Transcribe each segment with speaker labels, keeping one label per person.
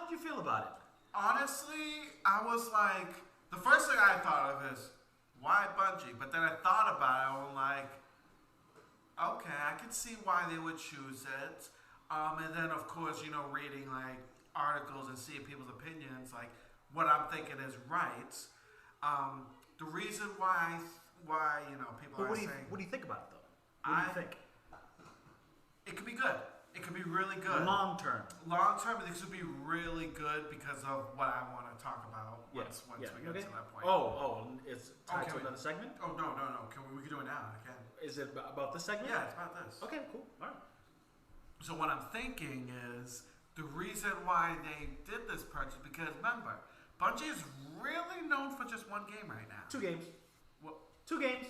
Speaker 1: did you feel about it?
Speaker 2: Honestly, I was like, the first thing I thought of is, why Bungie? But then I thought about it, and I'm like, okay, I can see why they would choose it. And then, of course, reading like articles and seeing people's opinions, like what I'm thinking is right. The reason why people are saying.
Speaker 1: What do you think about it though? What do you think?
Speaker 2: It could be good. It could be really good.
Speaker 1: Long term.
Speaker 2: Long term, it could be really good because of what I want to talk about once we get to that point.
Speaker 1: It's tied to another segment?
Speaker 2: Oh, no. We can do it now. I can.
Speaker 1: Is it about this segment?
Speaker 2: Yeah, it's about this.
Speaker 1: Okay, cool. All right.
Speaker 2: So what I'm thinking is the reason why they did this purchase, because remember, Bungie is really known for just one game right now.
Speaker 1: 2 games.
Speaker 2: What?
Speaker 1: 2 games.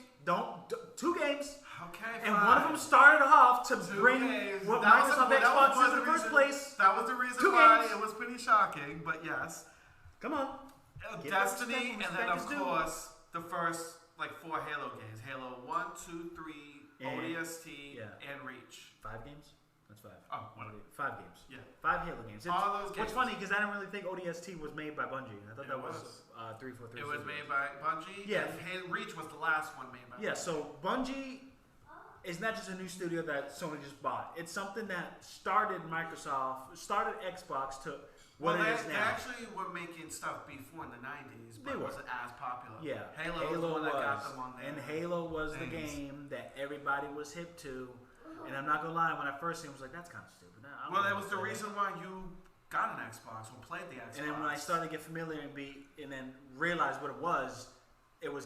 Speaker 1: 2 games.
Speaker 2: Okay,
Speaker 1: and
Speaker 2: fine.
Speaker 1: one of them started off to
Speaker 2: 2
Speaker 1: bring
Speaker 2: games.
Speaker 1: what Microsoft Xbox is in the first place.
Speaker 2: That was the reason
Speaker 1: 2
Speaker 2: why
Speaker 1: games.
Speaker 2: it was pretty shocking, but yes.
Speaker 1: Come on.
Speaker 2: Destiny, and then of course the first 4 Halo games: Halo 1, 2, 3, ODST, and Reach.
Speaker 1: 5 games. That's 5.
Speaker 2: Oh, what?
Speaker 1: 5 games.
Speaker 2: Yeah.
Speaker 1: 5 Halo games.
Speaker 2: All those games.
Speaker 1: What's funny because I didn't really think ODST was made by Bungie. I thought that was 343.
Speaker 2: It was made by Bungie.
Speaker 1: Yeah.
Speaker 2: And Reach was the last one made by Bungie.
Speaker 1: Yeah. So Bungie is not just a new studio that Sony just bought. It's something that started Xbox to what it is now.
Speaker 2: They actually were making stuff before in the 90s, but it wasn't as popular.
Speaker 1: Yeah.
Speaker 2: Halo was the one that got them on there.
Speaker 1: And Halo was the game that everybody was hip to. And I'm not gonna lie, when I first seen it, I was like, that's kind of stupid.
Speaker 2: Well, that was the reason why you got an Xbox or played the Xbox.
Speaker 1: And then when I started to get familiar and then realized what it was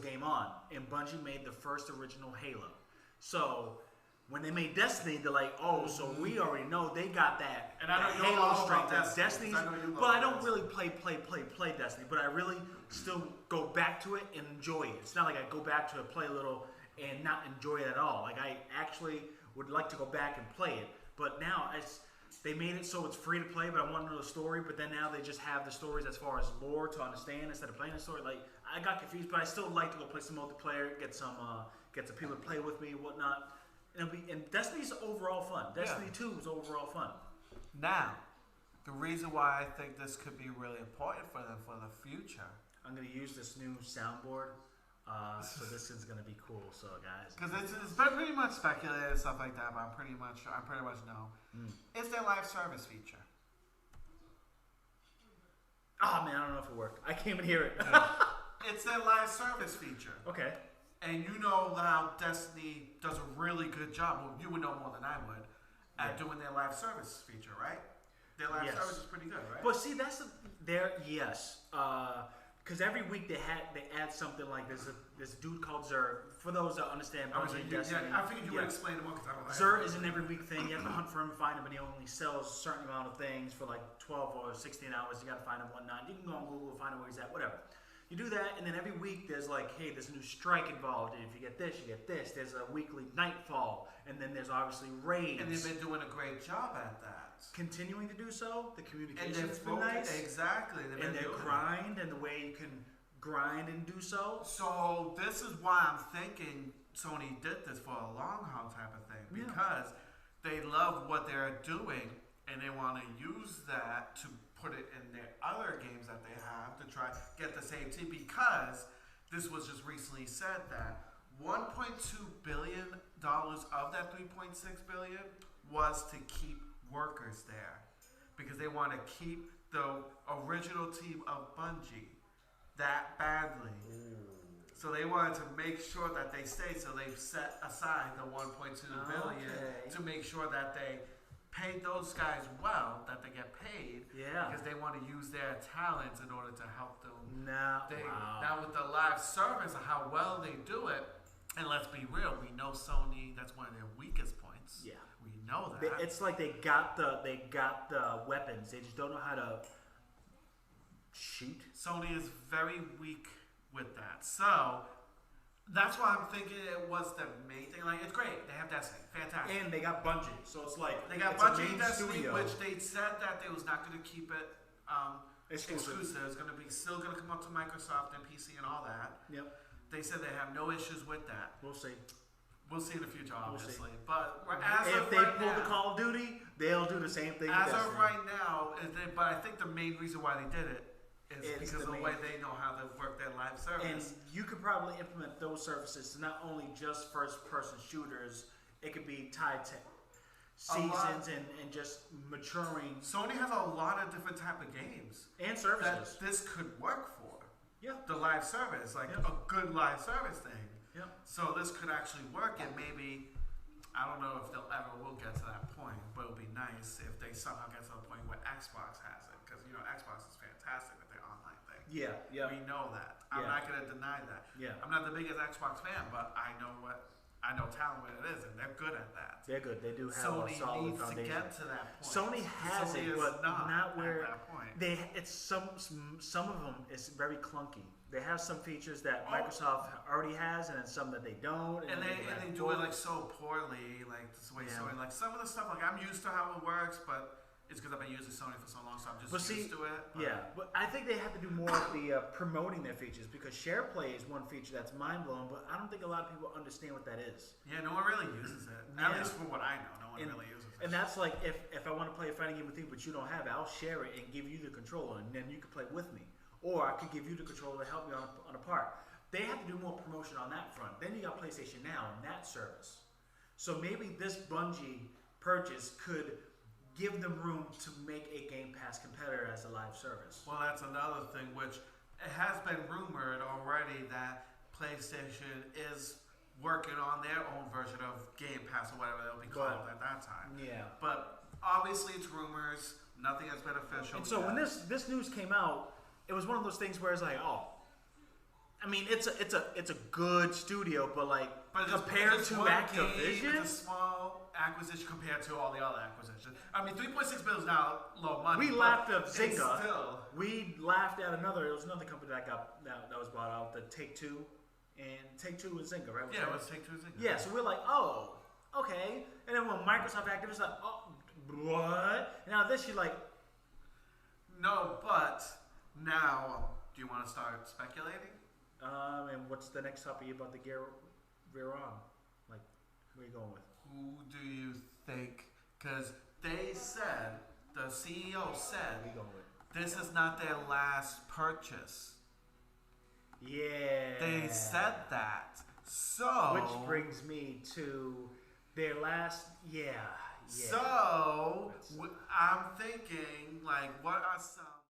Speaker 1: Game On. And Bungie made the first original Halo. So when they made Destiny, they're like, oh, so we already know they got that,
Speaker 2: and I know
Speaker 1: Halo strength.
Speaker 2: Destiny.
Speaker 1: But I don't really play Destiny. But I really still go back to it and enjoy it. It's not like I go back to it, play a little, and not enjoy it at all. Like I actually would like to go back and play it. But now they made it so it's free to play, but I want to know the story. But then now they just have the stories as far as lore to understand instead of playing the story. Like I got confused, but I still like to go play some multiplayer, get some people to play with me, and whatnot. And Destiny's overall fun. Destiny 2 was overall fun.
Speaker 2: Now, the reason why I think this could be really important for them for the future.
Speaker 1: I'm gonna use this new soundboard. So this is gonna be cool. So guys,
Speaker 2: because it's been pretty much speculated and stuff like that, but I pretty much know it's their live service feature.
Speaker 1: Oh man, I don't know if it worked. I can't even hear it.
Speaker 2: It's their live service feature.
Speaker 1: Okay.
Speaker 2: And you know how Destiny does a really good job. Well, you would know more than I would at doing their live service feature, right? Their live service is pretty good, right?
Speaker 1: But see, that's because every week they add something like this dude called Zer. For those that understand Bungie and Destiny,
Speaker 2: I figured you would explain it more because I don't know.
Speaker 1: Zer is an every week thing. You have to hunt for him, find him, and he only sells a certain amount of things for like 12 or 16 hours. You got to find him one night. You can go on Google, find out where he's at, whatever. You do that, and then every week there's like, hey, there's a new strike involved, and if you get this, you get this. There's a weekly nightfall, and then there's obviously raids.
Speaker 2: And they've been doing a great job at that.
Speaker 1: Continuing to do so. The communication's been nice.
Speaker 2: Exactly.
Speaker 1: And their grind, and the way you can grind and do so.
Speaker 2: So this is why I'm thinking Sony did this for a long haul type of thing, because they love what they're doing, and they want to use that to put it in their other games that they have to try get the same team, because this was just recently said that $1.2 billion of that $3.6 billion was to keep workers there, because they want to keep the original team of Bungie that badly. So they wanted to make sure that they stay, so they've set aside the $1.2 billion to make sure that they pay those guys well, that they get paid, because they want to use their talents in order to help them. Now with the live service, how well they do it, and let's be real, we know Sony, that's one of their weakest points. Yeah, we know that.
Speaker 1: It's like they got the weapons, they just don't know how to shoot.
Speaker 2: Sony is very weak with that, so that's why I'm thinking it was the main thing. Like, it's great. They have Destiny. Fantastic.
Speaker 1: And they got Bungie. So it's like,
Speaker 2: they got Bungie and Destiny, which they said that they was not going to keep it exclusive. It's going to be still going to come up to Microsoft and PC and all that.
Speaker 1: Yep.
Speaker 2: They said they have no issues with that.
Speaker 1: We'll see.
Speaker 2: We'll see in the future, obviously.
Speaker 1: see.
Speaker 2: But
Speaker 1: If they pull the Call of Duty, they'll do the same thing.
Speaker 2: As of right now, but I think the main reason why they did it is because of the way they know how to work their live service.
Speaker 1: And you could probably implement those services to not only just first-person shooters. It could be tied to seasons and just maturing.
Speaker 2: Sony has a lot of different type of games
Speaker 1: and services
Speaker 2: that this could work for.
Speaker 1: Yeah.
Speaker 2: The live service, like a good live service thing.
Speaker 1: Yeah.
Speaker 2: So this could actually work, and maybe, I don't know if will get to that point, but it would be nice if they somehow get to the point where Xbox has it, because Xbox is fantastic with their online thing.
Speaker 1: Yeah.
Speaker 2: We know that. I'm not gonna deny that.
Speaker 1: Yeah.
Speaker 2: I'm not the biggest Xbox fan, but I know talent what it is, and they're good at that.
Speaker 1: They're good. They do have
Speaker 2: Sony
Speaker 1: a solid
Speaker 2: needs
Speaker 1: foundation.
Speaker 2: to get to that point.
Speaker 1: Sony has
Speaker 2: Sony
Speaker 1: it, but not where
Speaker 2: at that point.
Speaker 1: it's some of them is very clunky. They have some features that Microsoft already has, and then some that they don't.
Speaker 2: And they do it like so poorly, like this way Sony. Like some of the stuff, like I'm used to how it works, but it's because I've been using Sony for so long, so I'm just used to it.
Speaker 1: But I think they have to do more of the promoting their features, because SharePlay is one feature that's mind blowing, but I don't think a lot of people understand what that is.
Speaker 2: Yeah, no one really uses it. At least from what I know, no one really uses it.
Speaker 1: And that's like if I want to play a fighting game with you, but you don't have it, I'll share it and give you the controller, and then you can play with me. Or I could give you the controller to help me on a part. They have to do more promotion on that front. Then you got PlayStation Now and that service. So maybe this Bungie purchase could give them room to make a Game Pass competitor as a live service.
Speaker 2: Well, that's another thing, which it has been rumored already that PlayStation is working on their own version of Game Pass or whatever it'll be called at that time.
Speaker 1: Yeah.
Speaker 2: But obviously it's rumors. Nothing has been official.
Speaker 1: And so when this news came out, it was one of those things where it's like, I mean, it's a good studio, but compared to Activision,
Speaker 2: it's a small acquisition compared to all the other acquisitions. I mean, $3.6 billion is not low money.
Speaker 1: We laughed at Zynga.
Speaker 2: Still,
Speaker 1: we laughed at another. It was another company that was bought out, the Take-Two and Zynga, right?
Speaker 2: Yeah, it was Take-Two and Zynga.
Speaker 1: Yeah, so we're like, oh, okay. And then when Microsoft Activision, like, oh, what? And now this, you're like,
Speaker 2: no, but now, do you want to start speculating?
Speaker 1: And what's the next topic about the gear we're on? Like, where are you going with?
Speaker 2: Who do you think? Because they said, the CEO said, this is not their last purchase.
Speaker 1: Yeah.
Speaker 2: They said that. So.
Speaker 1: Which brings me to their last, So,
Speaker 2: I'm thinking, like, what are some